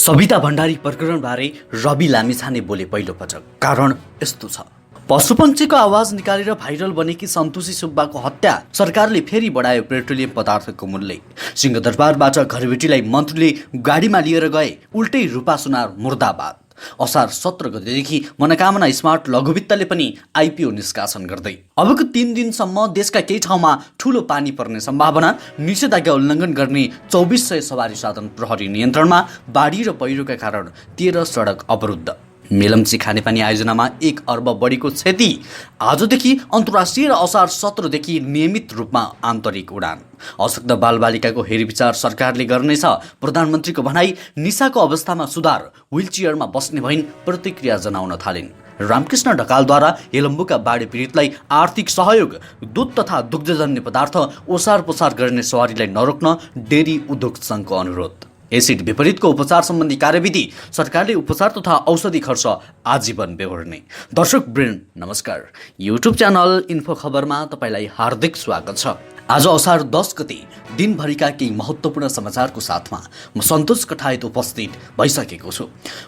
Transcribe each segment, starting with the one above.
सबिता भण्डारी प्रकरणबारे रवि लामिछाने बोले पहिलो पटक। कारण यस्तो छ, पशुपक्षीको आवाज निकालेर भाइरल बनेकी सन्तोषी सुब्बाको हत्या सरकारले फेरि बढायो पेट्रोलियम पदार्थको मूल्य। सिंहदरबारबाट घरबेटीलाई मन्त्रीले गाडीमा लिएर गए, उल्टै रूपा सुनार मुर्दाबाद। असार 17 गतेदेखि मनोकामना स्मार्ट लघुवित्तले पनि आइपिओ निष्कासन गर्दै। अबको 3 दिनसम्म देशका केही ठाउँमा ठूलो पानी पर्ने सम्भावना। निषेधाज्ञा उल्लङ्घन गर्ने 2400 सवारी साधन प्रहरी नियन्त्रणमा। बाढी र पहिरोका कारण 13 सडक अवरुद्ध। मेलम्ची खानेपानी आयोजनामा 1 अर्ब बढीको क्षति। आजदेखि अन्तर्राष्ट्रिय र असार 17 देखि नियमित रूपमा आन्तरिक उडान। अशक्त बालबालिकाको हेरविचार सरकारले गर्नेछ, प्रधानमन्त्रीको भनाई। निशाको अवस्थामा सुधार, व्हीलचेयरमा बस्ने भइन्, प्रतिक्रिया जनाउन थालिन्। रामकृष्ण ढकालद्वारा हेलम्बुका बाढी पीडितलाई आर्थिक सहयोग। दूध तथा दुग्धजन्य पदार्थ ओसार पसार गर्ने सवारीलाई नरोक्न डेरी उद्योग सङ्घको अनुरोध। एसिड विपरीतको उपचार सम्बन्धी कार्यविधि। सरकारले उपचार तथा औषधि खर्च आजीवन बेहोर्ने। दर्शक वृन्द नमस्कार, युट्युब च्यानल इन्फो खबरमा तपाईलाई हार्दिक स्वागत छ। आज असार 10 गते दिनभरिका केही महत्त्वपूर्ण समाचारको साथमा म सन्तोष कठायत उपस्थित भइसकेको छु।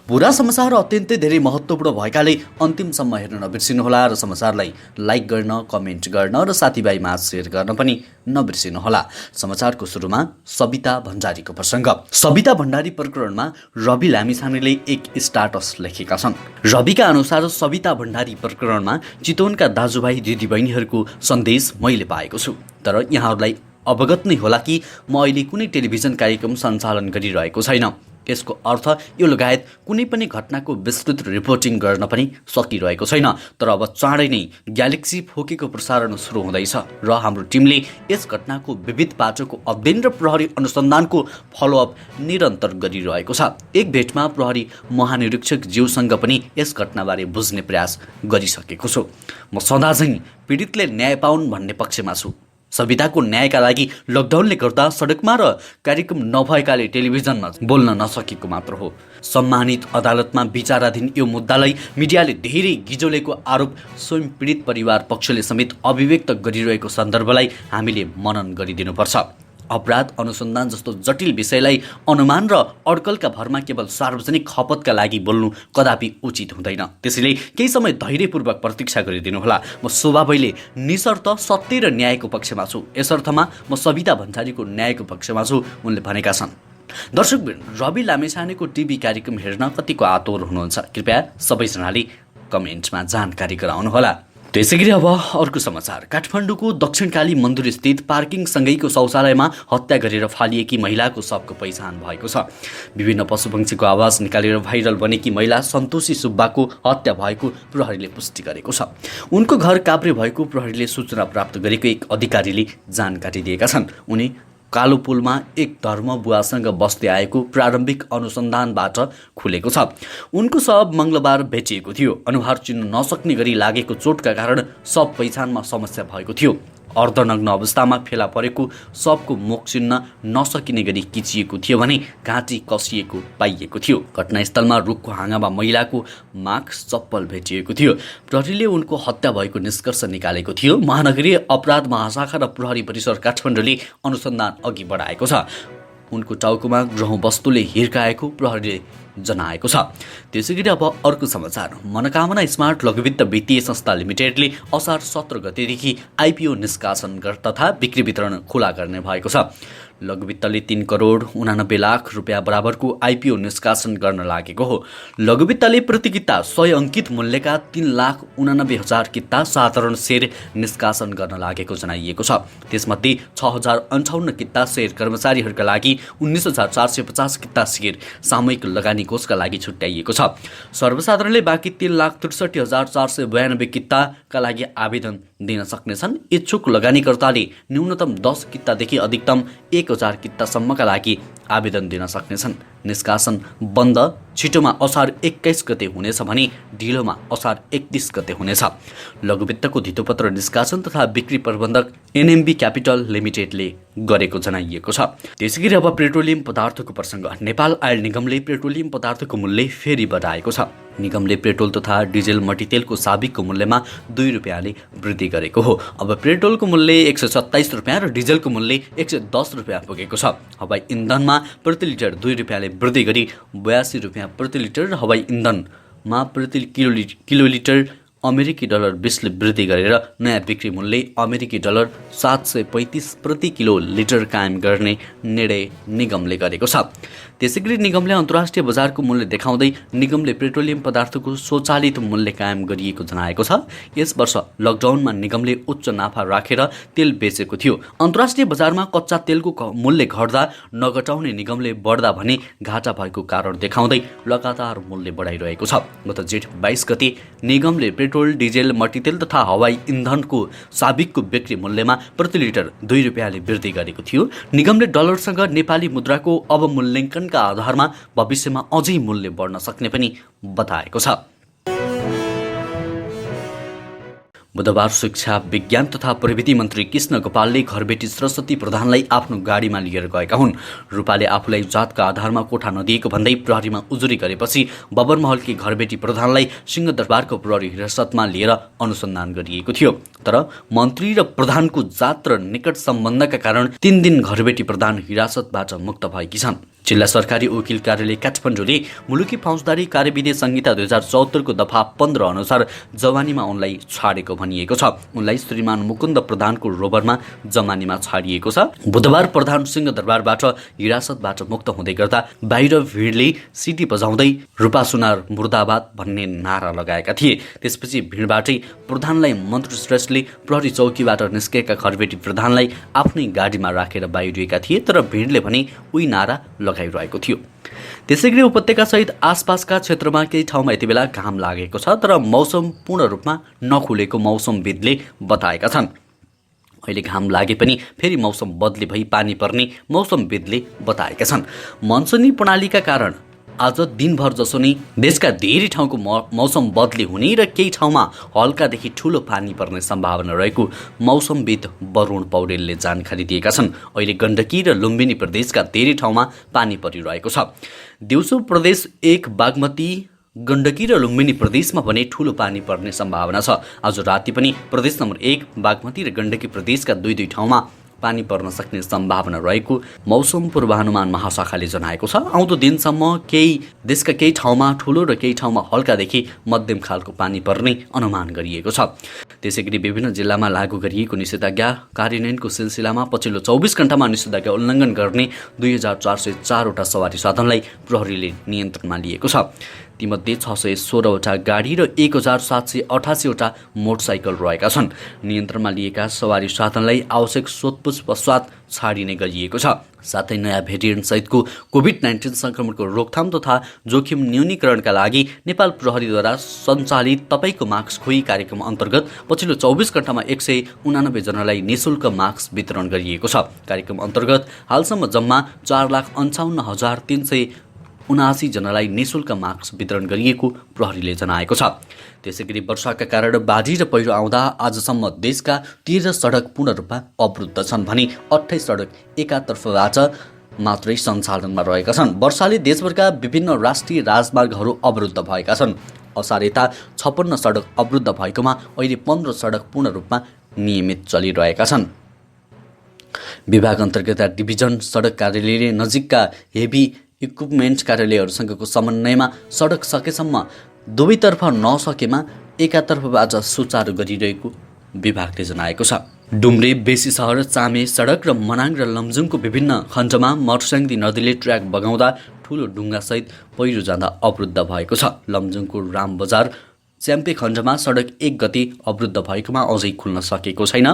पुरा समाचार अत्यन्तै धेरै महत्त्वपूर्ण भएकाले अन्तिमसम्म हेर्न नबिर्सिनुहोला र समाचारलाई लाइक गर्न, कमेन्ट गर्न र साथीभाइमा सेयर गर्न पनि नबिर्सिनुहोला। समाचारको सुरुमा सबिता भण्डारीको प्रसङ्ग। सबिता भण्डारी प्रकरणमा रवि लामिछानेले एक स्टाटस लेखेका छन्। रविका अनुसार सबिता भण्डारी प्रकरणमा चितवनका दाजुभाइ दिदीबहिनीहरूको सन्देश मैले पाएको छु। तर यहाँहरूलाई अवगत नै होला कि म अहिले कुनै टेलिभिजन कार्यक्रम सञ्चालन गरिरहेको छैन। यसको अर्थ यो लगायत कुनै पनि घटनाको विस्तृत रिपोर्टिङ गर्न पनि सकिरहेको छैन। तर अब चाँडै नै ग्यालेक्सी फोकेको प्रसारण सुरु हुँदैछ र हाम्रो टिमले यस घटनाको विविध पाटोको अध्ययन र प्रहरी अनुसन्धानको फलोअप निरन्तर गरिरहेको छ। एक भेटमा प्रहरी महानिरीक्षक ज्यूसँग पनि यस घटनाबारे बुझ्ने प्रयास गरिसकेको छु। म सदाझैँ पीडितले न्याय पाउन् भन्ने पक्षमा छु। सबिताको न्यायका लागि लकडाउनले गर्दा सडकमा र कार्यक्रम नभएकाले टेलिभिजनमा बोल्न नसकेको मात्र हो। सम्मानित अदालतमा विचाराधीन यो मुद्दालाई मिडियाले धेरै गिजोलेको आरोप स्वयं पीडित परिवार पक्षले समेत अभिव्यक्त गरिरहेको सन्दर्भलाई हामीले मनन गरिदिनुपर्छ। अपराध अनुसन्धान जस्तो जटिल विषयलाई अनुमान र अड्कलका भरमा केवल सार्वजनिक खपतका लागि बोल्नु कदापि उचित हुँदैन। त्यसैले केही समय धैर्यपूर्वक प्रतीक्षा गरिदिनुहोला। म शोभाबैले निशर्त सत्य र न्यायको पक्षमा छु। यसर्थमा म सबिता भण्डारीको न्यायको पक्षमा छु, उनले भनेका छन्। दर्शकवृन्द, रवि लामिछानेको टिभी कार्यक्रम हेर्न कतिको आतुर हुनुहुन्छ? कृपया सबैजनाले कमेन्टमा जानकारी गराउनुहोला। त्यसैगरी अब अर्को समाचार। काठमाडौँको दक्षिणकाली मन्दिर स्थित पार्किङ सँगैको शौचालयमा हत्या गरेर फालिएकी महिलाको शवको पहिचान भएको छ। विभिन्न पशुपक्षीको आवाज निकालेर भाइरल बनेकी महिला सन्तोषी सुब्बाको हत्या भएको प्रहरीले पुष्टि गरेको छ। उनको घर काभ्रे भएको प्रहरीले सूचना प्राप्त गरेको एक अधिकारीले जानकारी दिएका छन्। उनी कालो पुलमा एक धर्म बुवासँग बस्दै आएको प्रारम्भिक अनुसन्धानबाट खुलेको छ। उनको शव मङ्गलबार भेटिएको थियो। अनुहार चिन्न नसक्ने गरी लागेको चोटका कारण शव पहिचानमा समस्या भएको थियो। अर्धनग्न अवस्थामा फेला परेको शवको मुख चिन्न नसकिने गरी किचिएको थियो भने घाँटी कसिएको पाइएको थियो। घटनास्थलमा रुखको हाँगामा महिलाको मास्क, चप्पल भेटिएको थियो। प्रहरीले उनको हत्या भएको निष्कर्ष निकालेको थियो। महानगरीय अपराध महाशाखा र प्रहरी परिसर काठमाडौँले अनुसन्धान अघि बढाएको छ। उनको टाउकोमा ग्रह वस्तुले हिर्काएको प्रहरीले जनाएको छ। त्यसैगरी अब अर्को समाचार। मनोकामना स्मार्ट लघुवित्त वित्तीय संस्था लिमिटेडले असार 17 गतेदेखि आइपिओ निष्कासन तथा बिक्री वितरण खुला गर्ने भएको छ। लघुवित्तले 3 करोड 89 लाख रुपियाँ बराबरको आइपिओ निष्कासन गर्न लागेको हो। लघुवित्तले प्रति किता 100 अङ्कित मूल्यका 3,89,000 किता साधारण सेयर निष्कासन गर्न लागेको जनाइएको छ। त्यसमध्ये 6,058 किता सेयर कर्मचारीहरूका लागि, 19,450 किता सेयर सामूहिक लगानी कोषका लागि छुट्याइएको छ। सर्वसाधारणले बाँकी 3,63,492 किताका लागि आवेदन दिन सक्नेछन्। इच्छुक लगानीकर्ताले न्यूनतम 10 कितादेखि अधिकतम 1,000 कितासम्मका लागि आवेदन दिन सक्नेछन्। निष्कासन बन्द छिटोमा असार 21 गते हुनेछ भने ढिलोमा असार 31 गते हुनेछ। लघुवित्तको धितोपत्र निष्कासन तथा बिक्री प्रबन्धक एनएमबी क्यापिटल लिमिटेडले गरेको जनाइएको छ। त्यसैगरी अब पेट्रोलियम पदार्थको प्रसङ्ग। नेपाल आयल निगमले पेट्रोलियम पदार्थको मूल्य फेरि बढाएको छ। निगमले पेट्रोल तथा डिजेल मट्टीतेलको साबिकको मूल्यमा 2 रुपियाँले वृद्धि गरेको हो। अब पेट्रोलको मूल्य 127 रुपियाँ र डिजेलको मूल्य 110 रुपियाँ पुगेको छ। हवाई इन्धनमा पेट्रोलमा प्रति लिटर 2 रुपियाँले वृद्धि गरी 82 रुपियाँ प्रति लिटर र हवाई इन्धनमा प्रति किलोलिटर अमेरिकी डलर 20ले वृद्धि गरेर नयाँ बिक्री मूल्य अमेरिकी डलर 735 प्रति किलो लिटर कायम गर्ने निर्णय निगमले गरेको छ। त्यसैगरी निगमले अन्तर्राष्ट्रिय बजारको मूल्य देखाउँदै निगमले पेट्रोलियम पदार्थको स्वचालित मूल्य कायम गरिएको जनाएको छ। यस वर्ष लकडाउनमा निगमले उच्च नाफा राखेर तेल बेचेको थियो। अन्तर्राष्ट्रिय बजारमा कच्चा तेलको मूल्य घट्दा नघटाउने निगमले बढ्दा भने घाटा भएको कारण देखाउँदै लगातार मूल्य बढाइरहेको छ। गत जेठ 22 गते निगमले पेट्रोल, डिजेल, मट्टीतेल तथा हवाई इन्धनको साबिकको बिक्री मूल्यमा प्रति लिटर 2 रुपियाँले वृद्धि गरेको थियो। निगमले डलरसँग नेपाली मुद्राको अवमूल्यांकनका आधारमा भविष्यमा अझै मूल्य बढ्न सक्ने पनि बताएको छ। बुधबार शिक्षा, विज्ञान तथा प्रविधि मन्त्री कृष्ण गोपालले घरबेटी सरस्वती प्रधानलाई आफ्नो गाडीमा लिएर गएका हुन्। रूपाले आफूलाई जातका आधारमा कोठा नदिएको भन्दै प्रहरीमा उजुरी गरेपछि बबरमहलकी घरबेटी प्रधानलाई सिंहदरबारको प्रहरी हिरासतमा लिएर अनुसन्धान गरिएको थियो। तर मन्त्री र प्रधानको जात र निकट सम्बन्धका कारण 3 दिन घरबेटी प्रधान हिरासतबाट मुक्त भएकी छन्। जिल्ला सरकारी वकिल कार्यालय काठमाडौँले मुलुकी फौजदारी कार्यविधि संहिता 2074 को दफा 15 अनुसार जवानीमा उनलाई छाडेको भनिएको छ। उनलाई श्रीमान मुकुन्द प्रधानको रोबरमा जमानीमा छाडिएको छ। बुधबार प्रधान सिंहदरबारबाट हिरासतबाट मुक्त हुँदै गर्दा बाहिर भिडले सिटी बजाउँदै रूपा सुनार मुर्दाबाद भन्ने नारा लगाएका थिए। त्यसपछि भिडबाटै प्रधानलाई मन्त्री श्रेष्ठले प्रहरी चौकीबाट निस्केका घरबेटी प्रधानलाई आफ्नै गाडीमा राखेर बाहिरिएका थिए। तर भिडले भने उही नारा लगाइरहेको थियो। त्यसैगरी उपत्यका सहित आसपासका क्षेत्रमा केही ठाउँमा यति बेला घाम लागेको छ, तर मौसम पूर्ण रूपमा नखुलेको मौसमविदले बताएका छन्। अहिले घाम लागे पनि फेरि मौसम बदली भई पानी पर्ने मौसमविदले बताएका छन्। मनसुनी प्रणालीका कारण आज दिनभर जसो नै देशका धेरै ठाउँको मौसम बदली हुने र केही ठाउँमा हल्कादेखि ठूलो पानी पर्ने सम्भावना रहेको मौसमविद वरुण पौडेलले जानकारी दिएका छन्। अहिले गण्डकी र लुम्बिनी प्रदेशका धेरै ठाउँमा पानी परिरहेको छ। दिउँसो प्रदेश 1 बागमती, गण्डकी र लुम्बिनी प्रदेशमा भने ठूलो पानी पर्ने सम्भावना छ। आज राति पनि प्रदेश नम्बर 1 बागमती र गण्डकी प्रदेशका 2 ठाउँमा पानी पर्न सक्ने सम्भावना रहेको मौसम पूर्वानुमान महाशाखाले जनाएको छ। आउँदो दिनसम्म देशका केही ठाउँमा ठूलो र केही ठाउँमा हल्कादेखि मध्यम खालको पानी पर्ने अनुमान गरिएको छ। त्यसैगरी विभिन्न जिल्लामा लागू गरिएको निषेधाज्ञा कार्यान्वयनको सिलसिलामा पछिल्लो 24 घण्टामा निषेधाज्ञा उल्लङ्घन गर्ने 2404 वटा सवारी साधनलाई प्रहरीले नियन्त्रणमा लिएको छ। तीमध्ये 616 वटा गाडी र 1788 वटा मोटरसाइकल रहेका छन्। नियन्त्रणमा लिएका सवारी साधनलाई आवश्यक सोधपुछ पश्चात छाडिने गरिएको छ। साथै नयाँ भेरिएन्ट सहितको कोभिड-19 संक्रमणको रोकथाम तथा जोखिम न्यूनीकरणका लागि नेपाल प्रहरीद्वारा सञ्चालित तपाईको मास्क खोई कार्यक्रम अन्तर्गत पछिल्लो 24 घण्टामा 189 जनालाई निःशुल्क मास्क वितरण गरिएको छ। कार्यक्रम अन्तर्गत हालसम्म जम्मा 4,55,379 जनालाई निःशुल्क मास्क वितरण गरिएको प्रहरीले जनाएको छ। त्यसैगरी वर्षाका कारण बाढी र पहिरो आउँदा आजसम्म देशका 13 सडक पूर्ण रूपमा अवरुद्ध छन् भने 28 सडक एकातर्फबाट मात्रै सञ्चालनमा रहेका छन्। वर्षाले देशभरका विभिन्न राष्ट्रिय राजमार्गहरू अवरुद्ध भएका छन्। असारेता 56 सडक अवरुद्ध भएकोमा अहिले 15 सडक पूर्ण रूपमा नियमित चलिरहेका छन्। विभाग अन्तर्गत डिभिजन सडक कार्यालयले नजिकका हेभी इक्विपमेन्ट कार्यालयहरूसँगको समन्वयमा सडक सकेसम्म दुवैतर्फ नसकेमा एकातर्फबाट सुचारू गरिरहेको विभागले जनाएको छ। डुम्रे, बेसी सहर, चामे सडक र मनाङ र लमजुङको विभिन्न खण्डमा मर्स्याङ्दी नदीले ट्र्याक बगाउँदा ठूलो डुङ्गासहित पहिरो जाँदा अवरुद्ध भएको छ। लमजुङको रामबजार च्याम्पे खण्डमा सडक 1 गति अवरुद्ध भएकोमा अझै खुल्न सकेको छैन।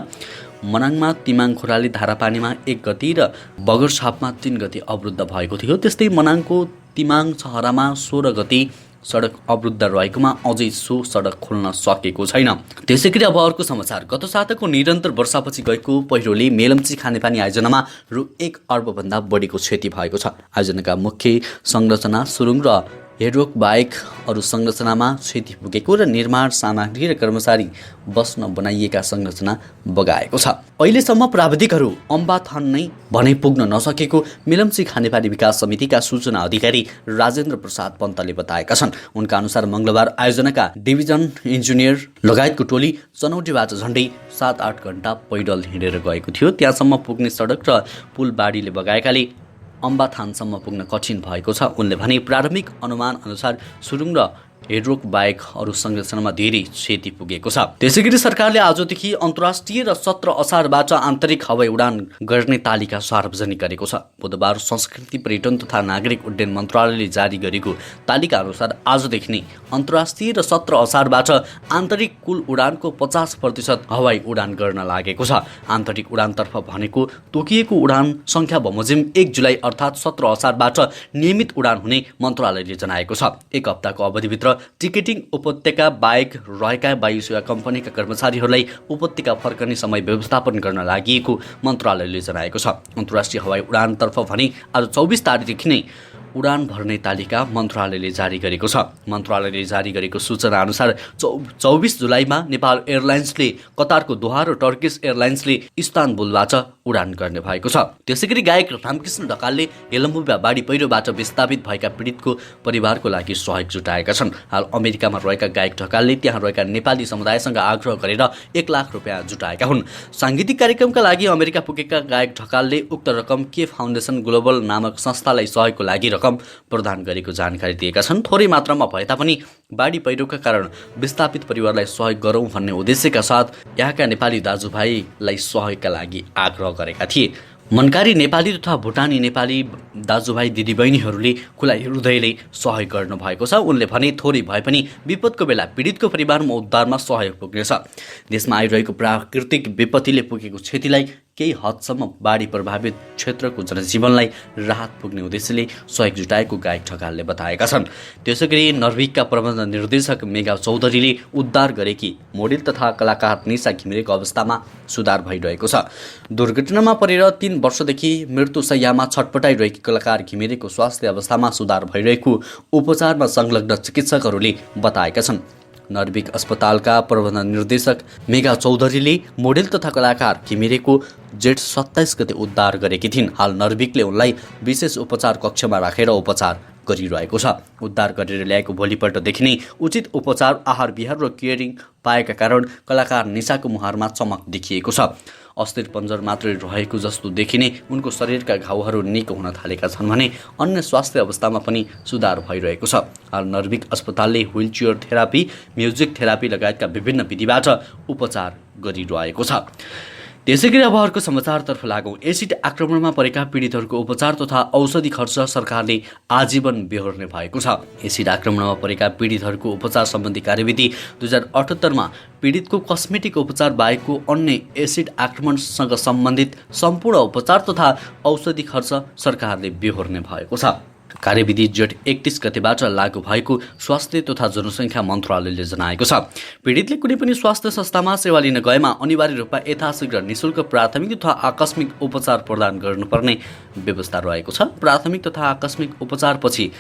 मनाङमा तिमाङ खोराली धारापानीमा 1 गति र बगरछापमा 3 गति अवरुद्ध भएको थियो। त्यस्तै मनाङको तिमाङ छहरामा 16 गति सडक अवरुद्ध रहेकोमा अझै सो सडक खोल्न सकेको छैन। त्यसैगरी अब अर्को समाचार। गत साताको निरन्तर वर्षापछि गएको पहिरोले मेलम्ची खानेपानी आयोजनामा रु 1 अर्बभन्दा बढीको क्षति भएको छ। आयोजनाका मुख्य संरचना सुरुङ र हेडरोक बाहेक अरू संरचनामा क्षति पुगेको र निर्माण सामग्री र कर्मचारी बस्न बनाइएका संरचना बगाएको छ। अहिलेसम्म प्राविधिकहरू अम्बाथान नै भनै पुग्न नसकेको मेलम्ची खानेपानी विकास समितिका सूचना अधिकारी राजेन्द्र प्रसाद पन्तले बताएका छन्। उनका अनुसार मंगलबार आयोजनाका डिभिजन इन्जिनियर लगायतको टोली चनौटीबाट झण्डै 7-8 घण्टा पैदल हिँडेर गएको थियो। त्यहाँसम्म पुग्ने सडक र पुल बाढीले बगाएकाले अम्बाथानसम्म पुग्न कठिन भएको छ। उनले भने प्रारम्भिक अनुमान अनुसार सुरुङ र हेडरोक बाहेक अरू संरचनामा धेरै क्षति पुगेको छ। त्यसैगरी सरकारले आजदेखि अन्तर्राष्ट्रिय र 17 असारबाट आन्तरिक हवाई उडान गर्ने तालिका सार्वजनिक गरेको छ। बुधबार संस्कृति पर्यटन तथा नागरिक उड्डयन मन्त्रालयले जारी गरेको तालिका अनुसार आजदेखि नै अन्तर्राष्ट्रिय र 17 असारबाट आन्तरिक कुल उडानको 50% हवाई उडान गर्न लागेको छ। आन्तरिक उडानतर्फ भनेको तोकिएको उडान सङ्ख्या बमोजिम 1 जुलाई अर्थात् 17 असारबाट नियमित उडान हुने मन्त्रालयले जनाएको छ। एक हप्ताको अवधिभित्र टिकटिङ उपत्यका बाहेक रहेका वायु सेवा कम्पनीका कर्मचारीहरूलाई उपत्यका फर्कने समय व्यवस्थापन गर्न लागि मन्त्रालयले जनाएको छ। अन्तर्राष्ट्रिय हवाई उडानतर्फ भने आज 24 तारिकदेखि नै उडान भर्ने तालिका मन्त्रालयले जारी गरेको छ। मन्त्रालयले जारी गरेको सूचना अनुसार 24 जुलाईमा नेपाल एयरलाइन्सले कतारको दोहा र टर्किस एयरलाइन्सले इस्तानबुलबाट उडान गर्ने भएको छ। त्यसैगरी गायक रामकृष्ण ढकालले हेलम्बुमा बाढी पहिरोबाट विस्थापित भएका पीडितको परिवारको लागि सहयोग जुटाएका छन्। हाल अमेरिकामा रहेका गायक ढकालले त्यहाँ रहेका नेपाली समुदायसँग आग्रह गरेर 1 लाख रुपियाँ जुटाएका हुन्। सांगीतिक कार्यक्रमका लागि अमेरिका पुगेका गायक ढकालले उक्त रकम के फाउन्डेसन ग्लोबल नामक संस्थालाई सहयोगको लागि रकम प्रदान गरेको जानकारी दिएका छन्। थोरै मात्रामा भए तापनि बाढी पहिरोका कारण विस्थापित परिवारलाई सहयोग गरौँ भन्ने उद्देश्यका साथ यहाँका नेपाली दाजुभाइलाई सहयोगका लागि आग्रह गरेका थिए। मनकारी नेपाली तथा भुटानी नेपाली दाजुभाइ दिदीबहिनीहरूले खुला हृदयले सहयोग गर्नुभएको छ। उनले भने थोरै भए पनि विपदको बेला पीडितको परिवारमा उद्धारमा सहयोग पुग्नेछ। देशमा आइरहेको प्राकृतिक विपत्तिले पुगेको क्षतिलाई केही हदसम्म बाढी प्रभावित क्षेत्रको जनजीवनलाई राहत पुग्ने उद्देश्यले सहयोग जुटाएको गायक ढकालले बताएका छन्। त्यसैगरी नर्भिकका प्रबन्ध निर्देशक मेघा चौधरीले उद्धार गरेकी मोडेल तथा कलाकार निशा घिमिरेको अवस्थामा सुधार भइरहेको छ। दुर्घटनामा परेर 3 वर्षदेखि मृत्युशय्यामा छटपटाइरहेकी कलाकार घिमिरेको स्वास्थ्य अवस्थामा सुधार भइरहेको उपचारमा संलग्न चिकित्सकहरूले बताएका छन्। नर्भिक अस्पतालका प्रबन्ध निर्देशक मेघा चौधरीले मोडेल तथा कलाकार घिमिरेको जेठ 27 गते उद्धार गरेकी थिइन्। हाल नर्भिकले उनलाई विशेष उपचार कक्षमा राखेर उपचार गरिरहेको छ। उद्धार गरेर ल्याएको भोलिपल्टदेखि नै उचित उपचार, आहार विहार र केयरिङ पाएका कारण कलाकार निशाको मुहारमा चमक देखिएको छ। अस्थिर पन्जर मात्रै रहेको जस्तो देखिने उनको शरीरका घाउहरू निको हुन थालेका छन् भने अन्य स्वास्थ्य अवस्थामा पनि सुधार भइरहेको छ। हाल नर्भिक अस्पतालले व्हीलचेयर थेरापी, म्युजिक थेरापी लगायतका विभिन्न विधिबाट उपचार गरिरहेको छ। त्यसैगरी अब अर्को समाचारतर्फ लागौँ। एसिड आक्रमणमा परेका पीडितहरूको उपचार तथा औषधि खर्च सरकारले आजीवन बेहोर्ने भएको छ। एसिड आक्रमणमा परेका पीडितहरूको उपचार सम्बन्धी कार्यविधि 2078 पीडितको कस्मेटिक उपचार बाहेकको अन्य एसिड आक्रमणसँग सम्बन्धित सम्पूर्ण उपचार तथा औषधि खर्च सरकारले बेहोर्ने भएको छ। कार्यविधि जेठ 31 गतेबाट लागू भएको स्वास्थ्य तथा जनसङ्ख्या मन्त्रालयले जनाएको छ। पीडितले कुनै पनि स्वास्थ्य संस्थामा सेवा लिन गएमा अनिवार्य रूपमा यथाशीघ्र निःशुल्क प्राथमिक तथा आकस्मिक उपचार प्रदान गर्नुपर्ने व्यवस्था रहेको छ। प्राथमिक तथा आकस्मिक उपचारपछि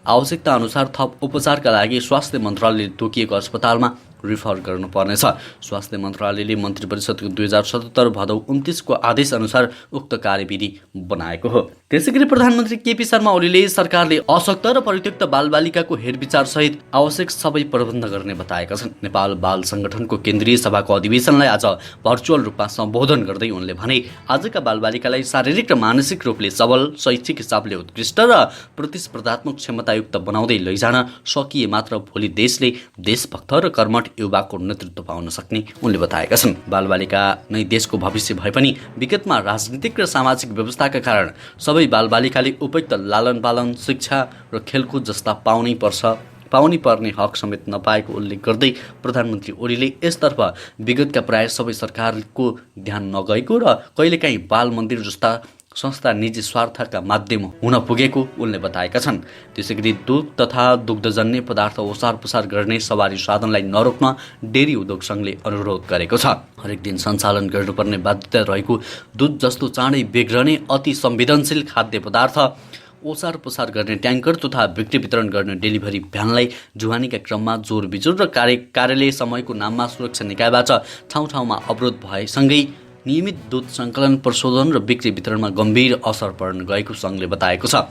आवश्यकता अनुसार थप उपचारका लागि स्वास्थ्य मन्त्रालयले तोकिएको अस्पतालमा रिफर गर्नुपर्नेछ। स्वास्थ्य मन्त्रालयले मन्त्री परिषदको 2077 भदौ 29 को आदेश अनुसार उक्त कार्यविधि बनाएको हो। त्यसैगरी प्रधानमन्त्री केपी शर्मा ओलीले सरकारले अशक्त र परित्यक्त बालबालिकाको हेरविचार सहित आवश्यक सबै प्रबन्ध गर्ने बताएका छन्। नेपाल बाल संगठनको केन्द्रीय सभाको अधिवेशनलाई आज भर्चुअल रूपमा सम्बोधन गर्दै उनले भने आजका बालबालिकालाई शारीरिक र मानसिक रूपले सबल, शैक्षिक हिसाबले उत्कृष्ट र प्रतिस्पर्धात्मक क्षमतायुक्त बनाउँदै लैजान सकिए मात्र भोलि देशले देशभक्त र कर्मठ युवाको नेतृत्व पाउन सक्ने उनले बताएका छन्। बालबालिका नै देशको भविष्य भए पनि विगतमा राजनीतिक र सामाजिक व्यवस्थाका कारण सबै बालबालिकाले उपयुक्त लालन पालन, शिक्षा र खेलकुद जस्ता पाउनै पर्ने हक समेत नपाएको उल्लेख गर्दै प्रधानमन्त्री ओलीले यसतर्फ विगतका प्राय सबै सरकारको ध्यान नगएको र कहिलेकाहीँ बाल मन्दिर जस्ता संस्था निजी स्वार्थका माध्यम हुन पुगेको उनले बताएका छन्। त्यसैगरी दुध तथा दुग्धजन्य पदार्थ ओसार पुसार गर्ने सवारी साधनलाई नरोक्न डेरी उद्योग सङ्घले अनुरोध गरेको छ। हरेक दिन सञ्चालन गर्नुपर्ने बाध्यता रहेको दुध जस्तो चाँडै बिग्रने अति संवेदनशील खाद्य पदार्थ ओसार पुसार गर्ने ट्याङ्कर तथा बिक्री वितरण गर्ने डेलिभरी भ्यानलाई जुहानीका क्रममा जोर बिजोर र कार्यालय समयको नाममा सुरक्षा निकायबाट ठाउँ ठाउँमा अवरोध भएसँगै नियमित दुध सङ्कलन, प्रशोधन र बिक्री वितरणमा गम्भीर असर पर्न गएको सङ्घले बताएको छ।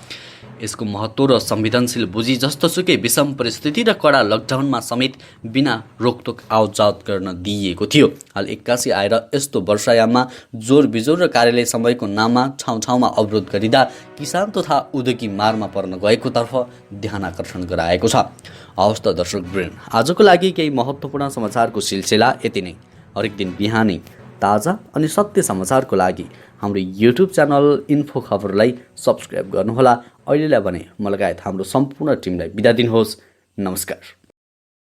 यसको महत्त्व र संवेदनशील बुझी जस्तोसुकै विषम परिस्थिति र कडा लकडाउनमा समेत बिना रोकटोक आवतजावत गर्न दिइएको थियो। हाल 81 आएर यस्तो वर्षायाममा जोर बिजोर र कार्यालय समयको नाममा ठाउँ अवरोध गरिँदा किसान तथा उद्योगी मारमा पर्न गएकोतर्फ ध्यान आकर्षण गराएको छ। हवस् त दर्शकवृन्द, आजको लागि केही महत्त्वपूर्ण समाचारको सिलसिला यति नै। हरेक दिन बिहानै ताजा अनि सत्य समाचारको लागि हाम्रो युट्युब च्यानल इन्फो खबरलाई सब्सक्राइब गर्नुहोला। अहिलेलाई भने म लगायत हाम्रो सम्पूर्ण टिमलाई बिदा दिनुहोस्। नमस्कार।